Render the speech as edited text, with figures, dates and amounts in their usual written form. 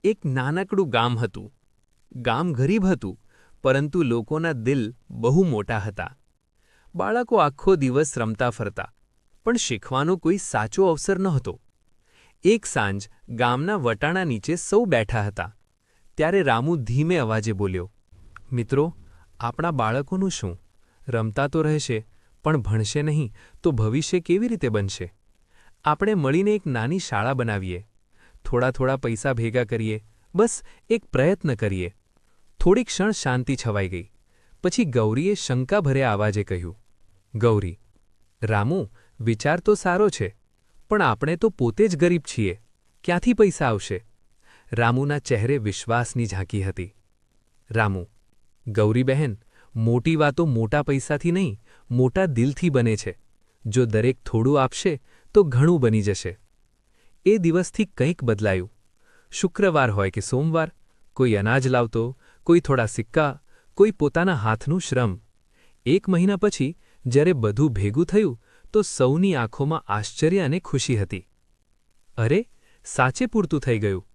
એક નાનકડું ગામ હતું. ગામ ગરીબ હતું, પરંતુ લોકોના દિલ બહુ મોટા હતા. બાળકો આખો દિવસ રમતા ફરતા, પણ શીખવાનો કોઈ સાચો અવસર નહોતો. એક સાંજ ગામના વટાણા નીચે સૌ બેઠા હતા. ત્યારે રામુ ધીમે અવાજે બોલ્યો, મિત્રો, આપણા બાળકોનું શું? રમતા તો રહેશે, પણ ભણશે નહીં તો ભવિષ્ય કેવી રીતે બનશે? આપણે મળીને એક નાની શાળા બનાવીએ. થોડા થોડા પૈસા ભેગા કરીએ, બસ એક પ્રયત્ન કરીએ. થોડી ક્ષણ શાંતિ છવાઈ ગઈ. પછી ગૌરીએ શંકાભર્યા અવાજે કહ્યું, ગૌરી, રામુ, વિચાર તો સારો છે, પણ આપણે તો પોતે જ ગરીબ છીએ. ક્યાંથી પૈસા આવશે? રામુના ચહેરે વિશ્વાસની ઝાંકી હતી. રામુ, ગૌરી બહેન, મોટી વાતો મોટા પૈસાથી નહીં, મોટા દિલથી બને છે. જો દરેક થોડું આપશે તો ઘણું બની જશે. એ દિવસથી કંઈક બદલાયું. શુક્રવાર હોય કે સોમવાર, કોઈ અનાજ લાવતો, કોઈ થોડા સિક્કા, કોઈ પોતાના હાથનું શ્રમ. 1 મહિના પછી જ્યારે બધું ભેગું થયું તો સૌની આંખોમાં આશ્ચર્ય અને ખુશી હતી. અરે, સાચે પૂરતું થઈ ગયું.